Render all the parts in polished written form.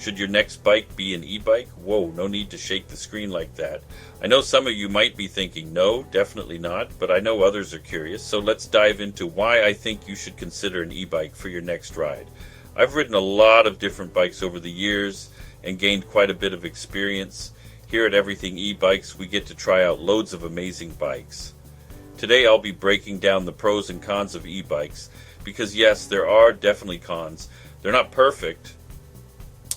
Should your next bike be an e-bike? Whoa, no need to shake the screen like that. I know some of you might be thinking, no, definitely not, but I know others are curious, so let's dive into why I think you should consider an e-bike for your next ride. I've ridden a lot of different bikes over the years and gained quite a bit of experience. Here at Everything eBikes, we get to try out loads of amazing bikes. Today I'll be breaking down the pros and cons of e-bikes, because yes, there are definitely cons. They're not perfect,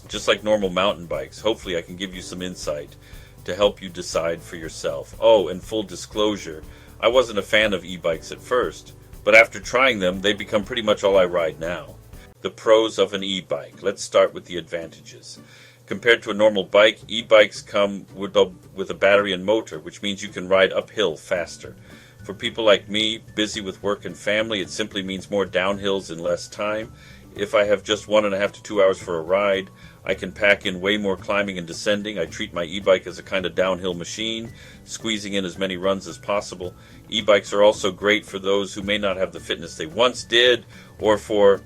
just like normal mountain bikes. Hopefully I can give you some insight to help you decide for yourself. Oh, and full disclosure, I wasn't a fan of e-bikes at first, but after trying them, they've become pretty much all I ride now. The pros of an e-bike. Let's start with the advantages. Compared to a normal bike, e-bikes come with a battery and motor, which means you can ride uphill faster. For people like me, busy with work and family, it simply means more downhills in less time. If I have just 1.5 to 2 hours for a ride, I can pack in way more climbing and descending. I treat my e-bike as a kind of downhill machine, squeezing in as many runs as possible. E-bikes are also great for those who may not have the fitness they once did, or for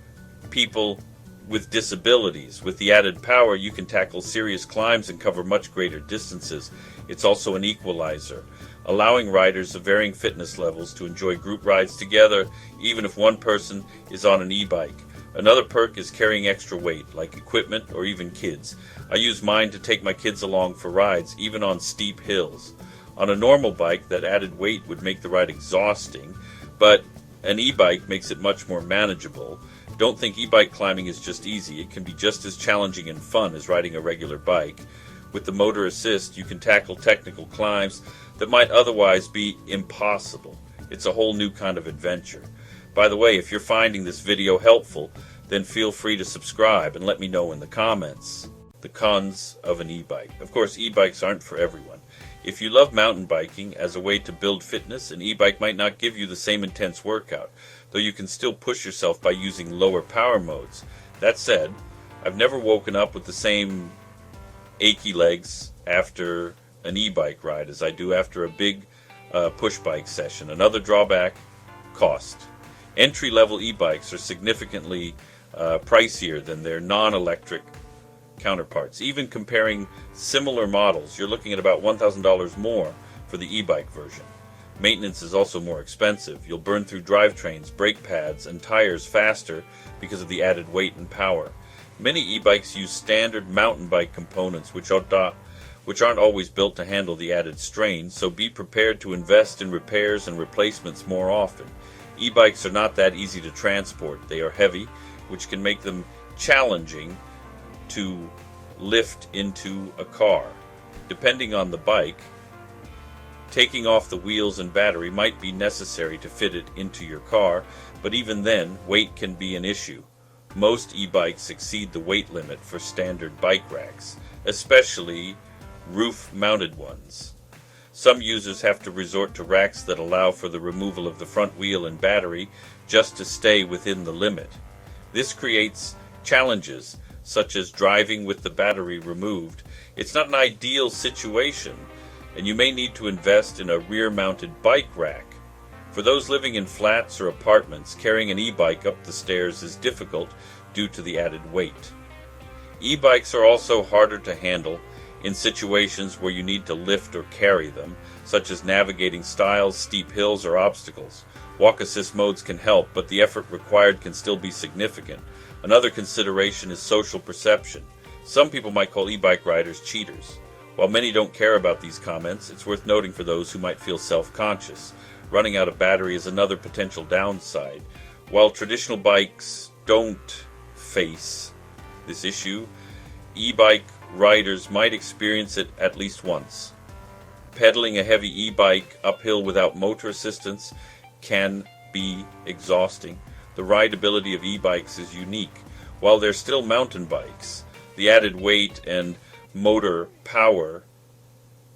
people with disabilities. With the added power, you can tackle serious climbs and cover much greater distances. It's also an equalizer, allowing riders of varying fitness levels to enjoy group rides together, even if one person is on an e-bike. Another perk is carrying extra weight, like equipment or even kids. I use mine to take my kids along for rides, even on steep hills. On a normal bike, that added weight would make the ride exhausting, but an e-bike makes it much more manageable. Don't think e-bike climbing is just easy. It can be just as challenging and fun as riding a regular bike. With the motor assist, you can tackle technical climbs that might otherwise be impossible. It's a whole new kind of adventure. By the way, if you're finding this video helpful, then feel free to subscribe and let me know in the comments. The cons of an e-bike. Of course, e-bikes aren't for everyone. If you love mountain biking as a way to build fitness, an e-bike might not give you the same intense workout, though you can still push yourself by using lower power modes. That said, I've never woken up with the same achy legs after an e-bike ride as I do after a big push bike session. Another drawback, cost. Entry-level e-bikes are significantly pricier than their non-electric counterparts. Even comparing similar models, you're looking at about $1,000 more for the e-bike version. Maintenance is also more expensive. You'll burn through drivetrains, brake pads, and tires faster because of the added weight and power. Many e-bikes use standard mountain bike components which aren't always built to handle the added strain, so be prepared to invest in repairs and replacements more often. E-bikes are not that easy to transport. They are heavy, which can make them challenging to lift into a car. Depending on the bike, taking off the wheels and battery might be necessary to fit it into your car, but even then, weight can be an issue. Most e-bikes exceed the weight limit for standard bike racks, especially roof-mounted ones. Some users have to resort to racks that allow for the removal of the front wheel and battery just to stay within the limit. This creates challenges, such as driving with the battery removed. It's not an ideal situation, and you may need to invest in a rear-mounted bike rack. For those living in flats or apartments, carrying an e-bike up the stairs is difficult due to the added weight. E-bikes are also harder to handle in situations where you need to lift or carry them, such as navigating stiles, steep hills, or obstacles. Walk assist modes can help, but the effort required can still be significant. Another consideration is social perception. Some people might call e-bike riders cheaters. While many don't care about these comments, it's worth noting for those who might feel self-conscious. Running out of battery is another potential downside. While traditional bikes don't face this issue, e-bike riders might experience it at least once. Pedaling a heavy e-bike uphill without motor assistance can be exhausting. The rideability of e-bikes is unique. While they're still mountain bikes, the added weight and motor power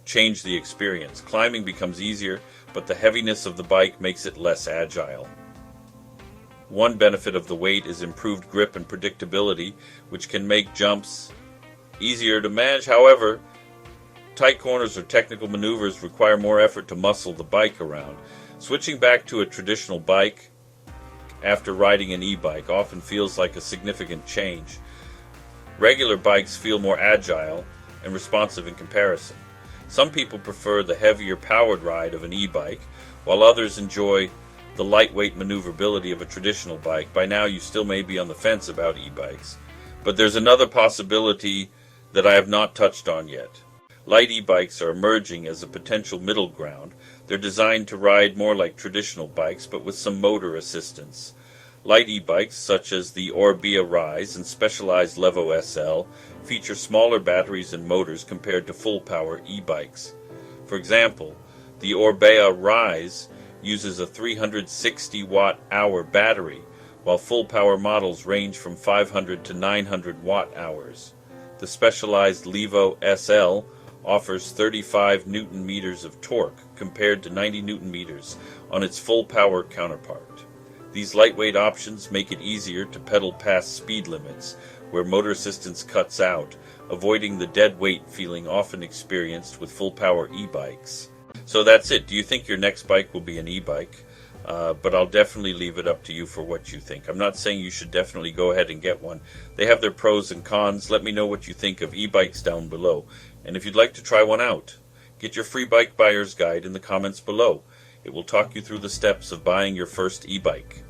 change the experience. Climbing becomes easier, but the heaviness of the bike makes it less agile. One benefit of the weight is improved grip and predictability, which can make jumps easier to manage. However, tight corners or technical maneuvers require more effort to muscle the bike around. Switching back to a traditional bike after riding an e-bike often feels like a significant change. Regular bikes feel more agile and responsive in comparison. Some people prefer the heavier powered ride of an e-bike, while others enjoy the lightweight maneuverability of a traditional bike. By now you still may be on the fence about e-bikes, but there's another possibility that I have not touched on yet. Light e-bikes are emerging as a potential middle ground. They're designed to ride more like traditional bikes, but with some motor assistance. Light e-bikes, such as the Orbea Rise and Specialized Levo SL, feature smaller batteries and motors compared to full-power e-bikes. For example, the Orbea Rise uses a 360 watt-hour battery, while full-power models range from 500 to 900 watt-hours. The Specialized Levo SL offers 35 Newton-meters of torque compared to 90 Newton-meters on its full-power counterpart. These lightweight options make it easier to pedal past speed limits where motor assistance cuts out, avoiding the dead weight feeling often experienced with full-power e-bikes. So that's it. Do you think your next bike will be an e-bike? But I'll definitely leave it up to you for what you think. I'm not saying you should definitely go ahead and get one. They have their pros and cons. Let me know what you think of e-bikes down below. And if you'd like to try one out, get your free bike buyer's guide in the comments below. It will talk you through the steps of buying your first e-bike.